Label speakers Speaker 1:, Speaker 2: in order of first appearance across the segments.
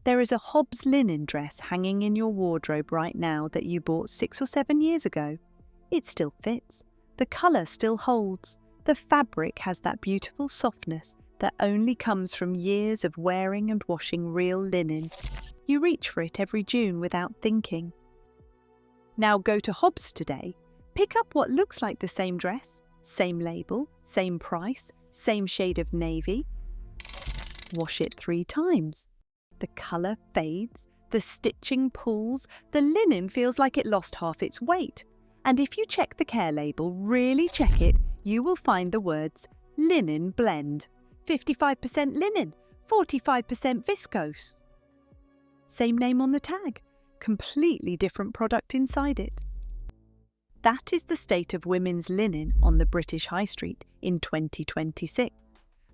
Speaker 1: There is a Hobbs linen dress hanging in your wardrobe right now that you bought 6 or 7 years ago. It still fits. The colour still holds. The fabric has that beautiful softness that only comes from years of wearing and washing real linen. You reach for it every June without thinking. Now go to Hobbs today, pick up what looks like the same dress, same label, same price, same shade of navy. Wash it 3 times. The colour fades, the stitching pulls, the linen feels like it lost half its weight. And if you check the care label, really check it, you will find the words linen blend. 55% linen, 45% viscose. Same name on the tag, completely different product inside it. That is the state of women's linen on the British High Street in 2026.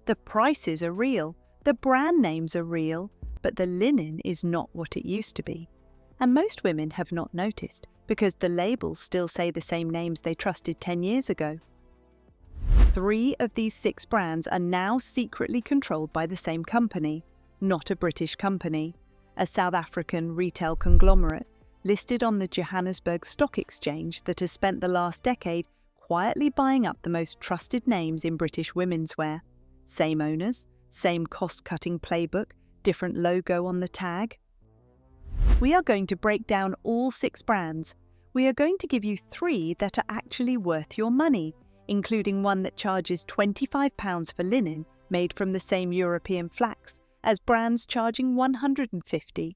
Speaker 1: The prices are real, the brand names are real, but the linen is not what it used to be. And most women have not noticed because the labels still say the same names they trusted 10 years ago. 3 of these 6 brands are now secretly controlled by the same company, not a British company, a South African retail conglomerate listed on the Johannesburg Stock Exchange that has spent the last decade quietly buying up the most trusted names in British women's wear. Same owners, same cost-cutting playbook, different logo on the tag. We are going to break down all 6 brands. We are going to give you 3 that are actually worth your money, including one that charges £25 for linen made from the same European flax as brands charging £150.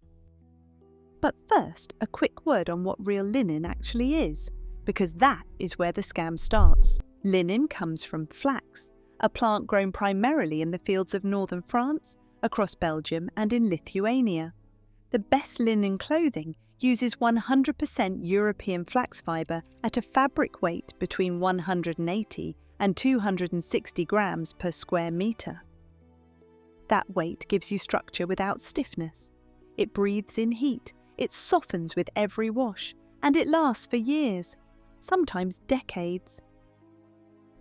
Speaker 1: But first, a quick word on what real linen actually is, because that is where the scam starts. Linen comes from flax, a plant grown primarily in the fields of northern France, across Belgium and in Lithuania. The best linen clothing uses 100% European flax fibre at a fabric weight between 180 and 260 grams per square metre. That weight gives you structure without stiffness. It breathes in heat, it softens with every wash, and it lasts for years, sometimes decades.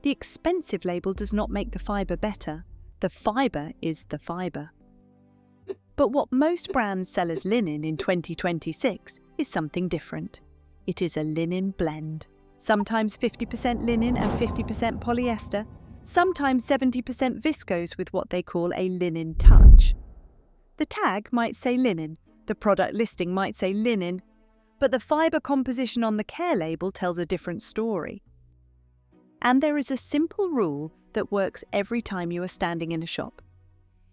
Speaker 1: The expensive label does not make the fibre better. The fibre is the fibre. But what most brands sell as linen in 2026 is something different. It is a linen blend. Sometimes 50% linen and 50% polyester, sometimes 70% viscose with what they call a linen touch. The tag might say linen, the product listing might say linen, but the fibre composition on the care label tells a different story. And there is a simple rule that works every time you are standing in a shop.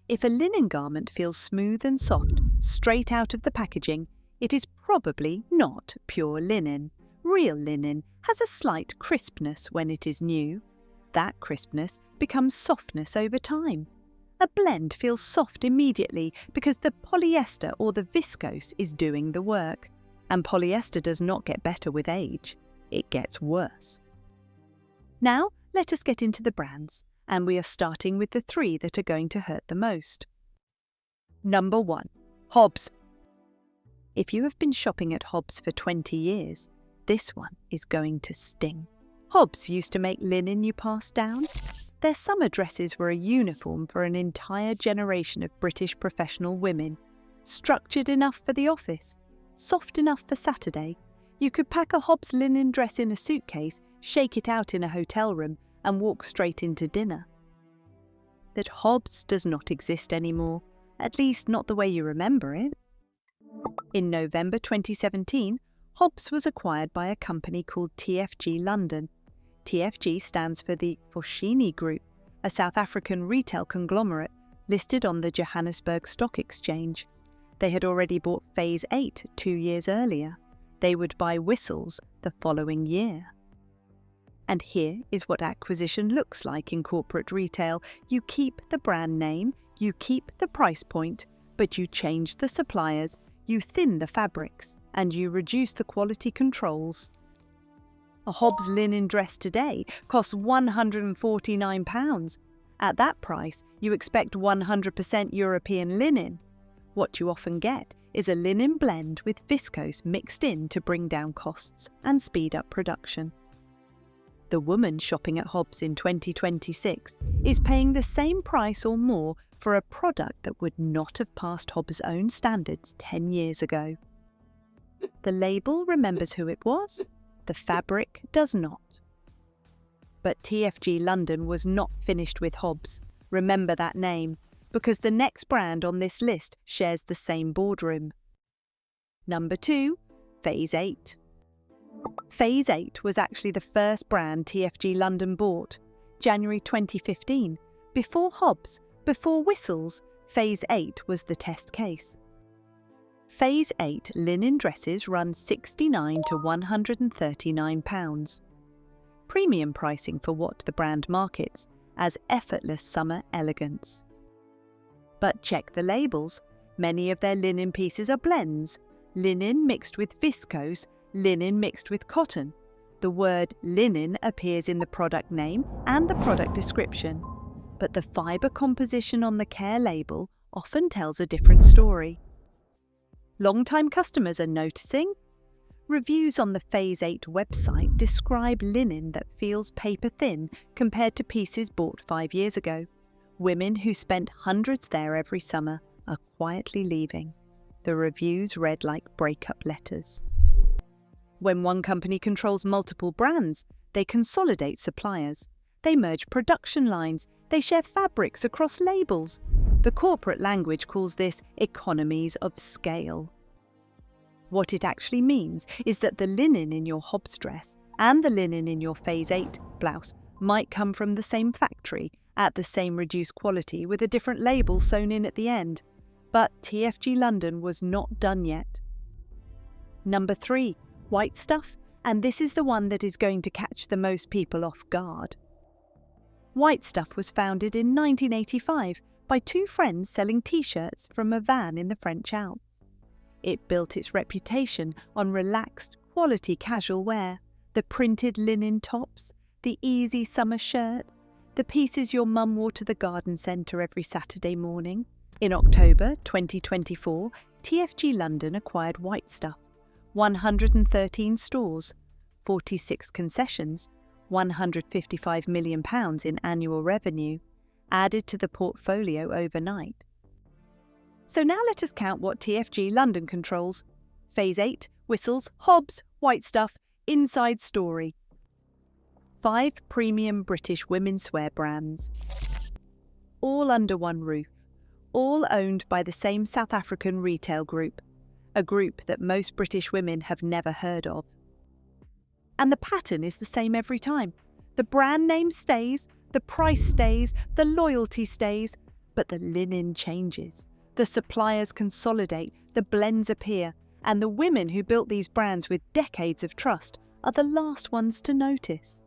Speaker 1: If a linen garment feels smooth and soft, straight out of the packaging, it is probably not pure linen. Real linen has a slight crispness when it is new. That crispness becomes softness over time. A blend feels soft immediately because the polyester or the viscose is doing the work. And polyester does not get better with age, it gets worse. Now, let us get into the brands, and we are starting with the 3 that are going to hurt the most. Number 1. Hobbs. If you have been shopping at Hobbs for 20 years, this one is going to sting. Hobbs used to make linen you passed down. Their summer dresses were a uniform for an entire generation of British professional women. Structured enough for the office, soft enough for Saturday. You could pack a Hobbs linen dress in a suitcase, shake it out in a hotel room, and walk straight into dinner. That Hobbs does not exist anymore, at least not the way you remember it. In November 2017, Hobbs was acquired by a company called TFG London. TFG stands for the Foschini Group, a South African retail conglomerate listed on the Johannesburg Stock Exchange. They had already bought Phase 8 2 years earlier. They would buy Whistles the following year. And here is what acquisition looks like in corporate retail. You keep the brand name, you keep the price point, but you change the suppliers, you thin the fabrics, and you reduce the quality controls. A Hobbs linen dress today costs £149. At that price, you expect 100% European linen. What you often get is a linen blend with viscose mixed in to bring down costs and speed up production. The woman shopping at Hobbs in 2026 is paying the same price or more for a product that would not have passed Hobbs' own standards 10 years ago. The label remembers who it was, the fabric does not. But TFG London was not finished with Hobbs. Remember that name, because the next brand on this list shares the same boardroom. Number 2, Phase 8. Phase 8 was actually the first brand TFG London bought, January 2015. Before Hobbs, before Whistles, Phase 8 was the test case. Phase 8 linen dresses run £69 to £139. Premium pricing for what the brand markets as effortless summer elegance. But check the labels. Many of their linen pieces are blends, linen mixed with viscose, linen mixed with cotton. The word linen appears in the product name and the product description, but the fibre composition on the care label often tells a different story. Long-time customers are noticing? Reviews on the Phase 8 website describe linen that feels paper-thin compared to pieces bought 5 years ago. Women who spent hundreds there every summer are quietly leaving. The reviews read like breakup letters. When one company controls multiple brands, they consolidate suppliers. They merge production lines. They share fabrics across labels. The corporate language calls this economies of scale. What it actually means is that the linen in your Hobbs dress and the linen in your Phase 8 blouse might come from the same factory at the same reduced quality with a different label sewn in at the end. But TFG London was not done yet. Number 3, white stuff, and this is the one that is going to catch the most people off guard. White Stuff was founded in 1985 by 2 friends selling t-shirts from a van in the French Alps. It built its reputation on relaxed, quality casual wear, the printed linen tops, the easy summer shirts, the pieces your mum wore to the garden centre every Saturday morning. In October 2024, TFG London acquired White Stuff, 113 stores, 46 concessions, £155 million in annual revenue, added to the portfolio overnight. So now let us count what TFG London controls. Phase 8, Whistles, Hobbs, White Stuff, Inside Story. 5 premium British women's wear brands. All under one roof. All owned by the same South African retail group. A group that most British women have never heard of. And the pattern is the same every time. The brand name stays, the price stays, the loyalty stays, but the linen changes. The suppliers consolidate, the blends appear, and the women who built these brands with decades of trust are the last ones to notice.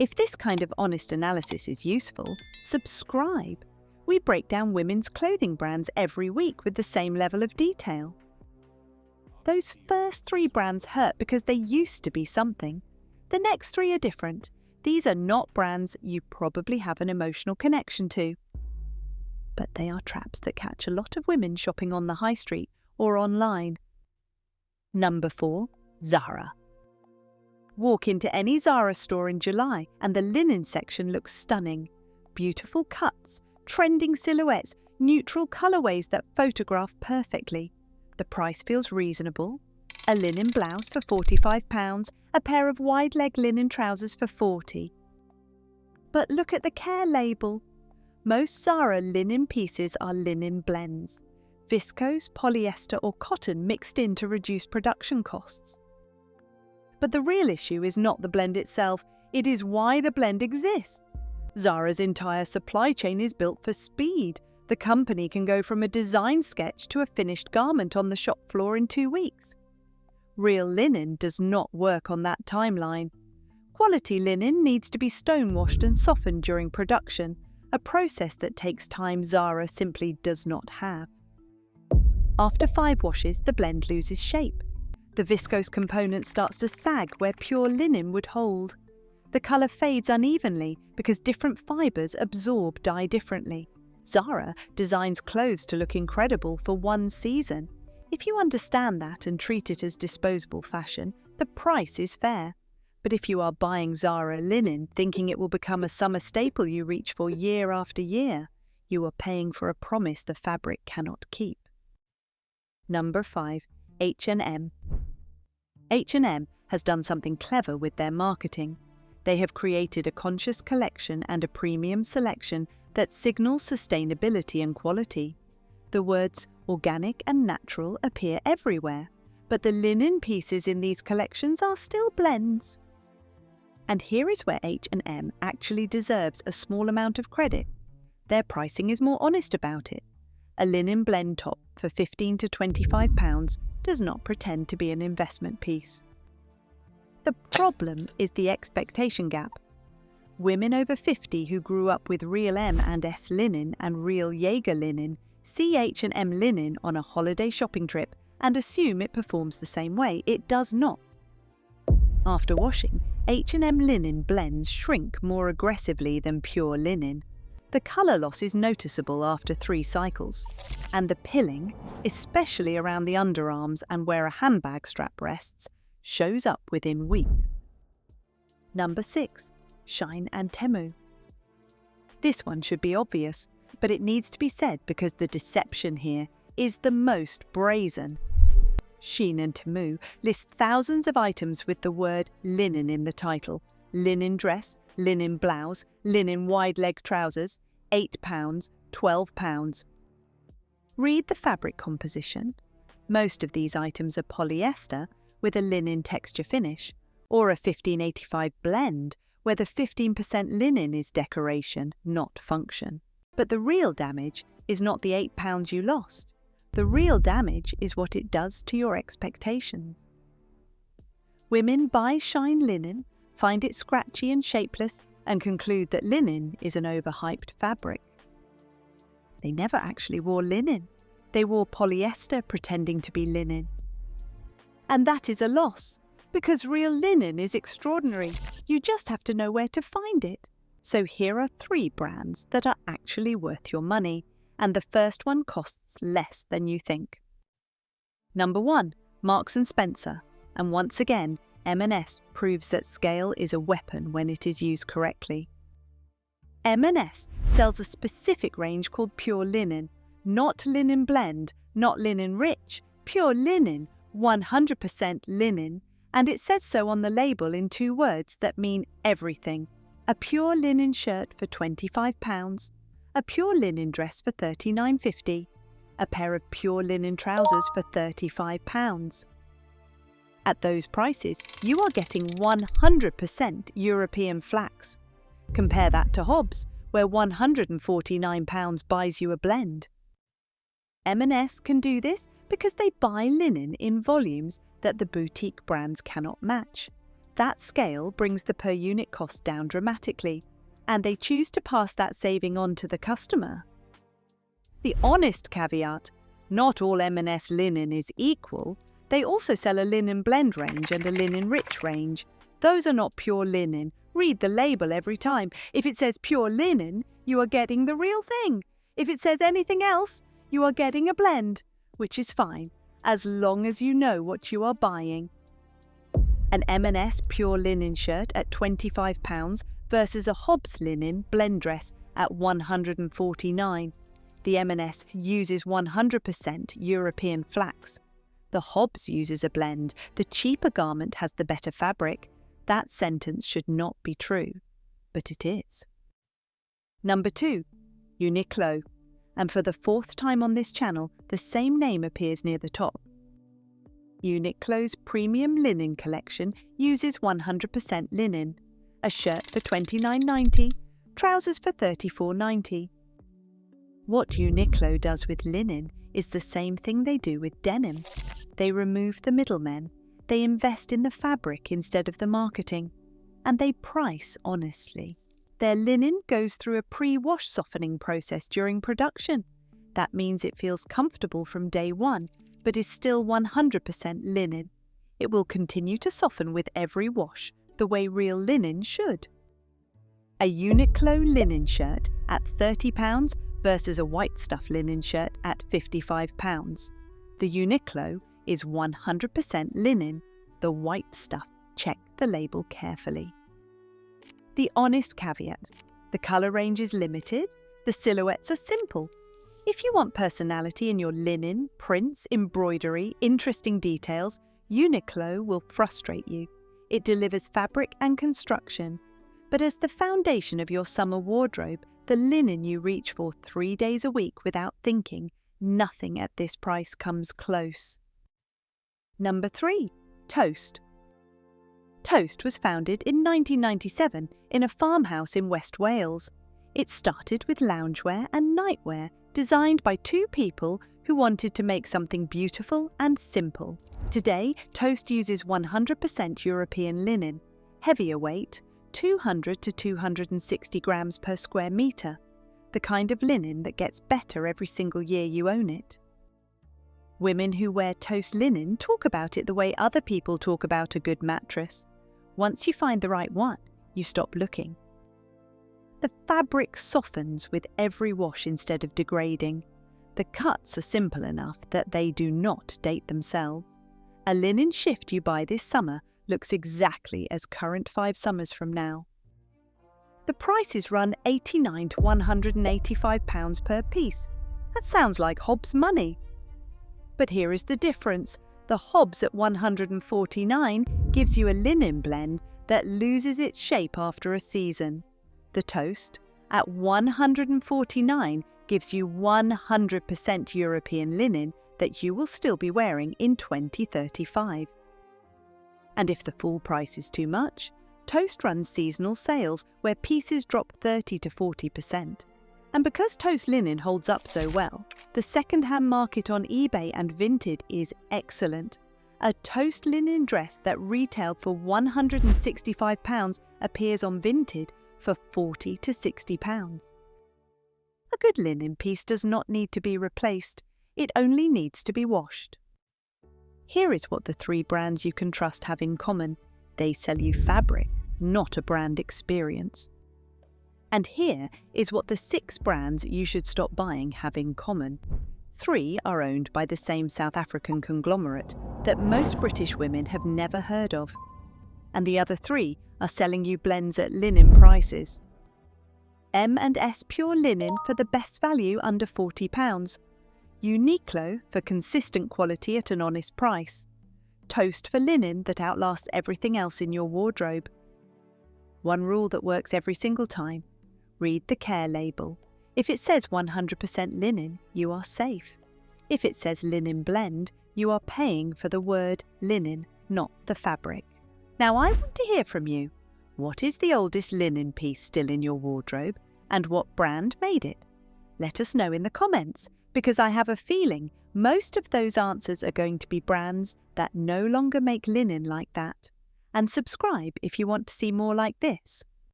Speaker 1: If this kind of honest analysis is useful, subscribe. We break down women's clothing brands every week with the same level of detail. Those first 3 brands hurt because they used to be something. The next 3 are different. These are not brands you probably have an emotional connection to. But they are traps that catch a lot of women shopping on the high street or online. Number 4, Zara. Walk into any Zara store in July and the linen section looks stunning. Beautiful cuts, trending silhouettes, neutral colourways that photograph perfectly. The price feels reasonable. A linen blouse for £45, a pair of wide-leg linen trousers for £40. But look at the care label. Most Zara linen pieces are linen blends, viscose, polyester or cotton mixed in to reduce production costs. But the real issue is not the blend itself, it is why the blend exists. Zara's entire supply chain is built for speed. The company can go from a design sketch to a finished garment on the shop floor in 2 weeks. Real linen does not work on that timeline. Quality linen needs to be stonewashed and softened during production, a process that takes time Zara simply does not have. After 5 washes, the blend loses shape. The viscose component starts to sag where pure linen would hold. The colour fades unevenly because different fibres absorb dye differently. Zara designs clothes to look incredible for one season. If you understand that and treat it as disposable fashion, the price is fair. But if you are buying Zara linen thinking it will become a summer staple you reach for year after year, you are paying for a promise the fabric cannot keep. Number 5. H&M. H&M has done something clever with their marketing. They have created a conscious collection and a premium selection that signals sustainability and quality. The words organic and natural appear everywhere, but the linen pieces in these collections are still blends. And here is where H&M actually deserves a small amount of credit. Their pricing is more honest about it. A linen blend top for £15 to £25 does not pretend to be an investment piece. The problem is the expectation gap. Women over 50 who grew up with real M and S linen and real Jaeger linen see H&M linen on a holiday shopping trip and assume it performs the same way. It does not. After washing, H&M linen blends shrink more aggressively than pure linen. The colour loss is noticeable after 3 cycles, and the pilling, especially around the underarms and where a handbag strap rests, shows up within weeks. Number 6. Shein and Temu. This one should be obvious, but it needs to be said because the deception here is the most brazen. Shein and Temu list thousands of items with the word linen in the title. Linen dress, linen blouse, linen wide leg trousers, £8, £12. Read the fabric composition. Most of these items are polyester with a linen texture finish, or a 1585 blend where the 15% linen is decoration, not function. But the real damage is not the £8 you lost. The real damage is what it does to your expectations. Women buy Shein linen, find it scratchy and shapeless, and conclude that linen is an overhyped fabric. They never actually wore linen. They wore polyester pretending to be linen. And that is a loss, because real linen is extraordinary. You just have to know where to find it. So here are 3 brands that are actually worth your money, and the first one costs less than you think. Number 1, Marks & Spencer, and once again, M&S proves that scale is a weapon when it is used correctly. M&S sells a specific range called pure linen, not linen blend, not linen rich, pure linen, 100% linen, and it says so on the label in 2 words that mean everything. A pure linen shirt for £25, a pure linen dress for £39.50, a pair of pure linen trousers for £35. At those prices, you are getting 100% European flax. Compare that to Hobbs, where £149 buys you a blend. M&S can do this because they buy linen in volumes that the boutique brands cannot match. That scale brings the per unit cost down dramatically, and they choose to pass that saving on to the customer. The honest caveat: not all M&S linen is equal. They also sell a linen blend range and a linen rich range. Those are not pure linen. Read the label every time. If it says pure linen, you are getting the real thing. If it says anything else, you are getting a blend, which is fine, as long as you know what you are buying. An M&S pure linen shirt at £25 versus a Hobbs linen blend dress at £149. The M&S uses 100% European flax. The Hobbs uses a blend. The cheaper garment has the better fabric. That sentence should not be true, but it is. Number 2, Uniqlo. And for the 4th time on this channel, the same name appears near the top. Uniqlo's premium linen collection uses 100% linen. A shirt for £29.90, trousers for £34.90. What Uniqlo does with linen is the same thing they do with denim. They remove the middlemen, they invest in the fabric instead of the marketing, and they price honestly. Their linen goes through a pre-wash softening process during production. That means it feels comfortable from day one, but is still 100% linen. It will continue to soften with every wash, the way real linen should. A Uniqlo linen shirt at £30 versus a white stuff linen shirt at £55. The Uniqlo is 100% linen. The white stuff, check the the label carefully. The honest caveat: the colour range is limited, the silhouettes are simple. If you want personality in your linen, prints, embroidery, interesting details, Uniqlo will frustrate you. It delivers fabric and construction. But as the foundation of your summer wardrobe, the linen you reach for 3 days a week without thinking, nothing at this price comes close. Number 3. Toast. Toast was founded in 1997 in a farmhouse in West Wales. It started with loungewear and nightwear designed by two people who wanted to make something beautiful and simple. Today, Toast uses 100% European linen, heavier weight, 200 to 260 grams per square metre, the kind of linen that gets better every single year you own it. Women who wear Toast linen talk about it the way other people talk about a good mattress. Once you find the right one, you stop looking. The fabric softens with every wash instead of degrading. The cuts are simple enough that they do not date themselves. A linen shift you buy this summer looks exactly as current 5 summers from now. The prices run £89 to £185 per piece. That sounds like Hobbs money. But here is the difference. The Hobbs at £149 gives you a linen blend that loses its shape after a season. The Toast at £149 gives you 100% European linen that you will still be wearing in 2035. And if the full price is too much, Toast runs seasonal sales where pieces drop 30 to 40%. And because Toast linen holds up so well, the second-hand market on eBay and Vinted is excellent. A Toast linen dress that retailed for £165 appears on Vinted for £40 to £60. A good linen piece does not need to be replaced, it only needs to be washed. Here is what the 3 brands you can trust have in common. They sell you fabric, not a brand experience. And here is what the 6 brands you should stop buying have in common. 3 are owned by the same South African conglomerate that most British women have never heard of. And the other 3 are selling you blends at linen prices. M&S Pure Linen for the best value under £40. Uniqlo for consistent quality at an honest price. Toast for linen that outlasts everything else in your wardrobe. One rule that works every single time. Read the care label. If it says 100% linen, you are safe. If it says linen blend, you are paying for the word linen, not the fabric. Now I want to hear from you. What is the oldest linen piece still in your wardrobe, and what brand made it? Let us know in the comments, because I have a feeling most of those answers are going to be brands that no longer make linen like that. And subscribe if you want to see more like this.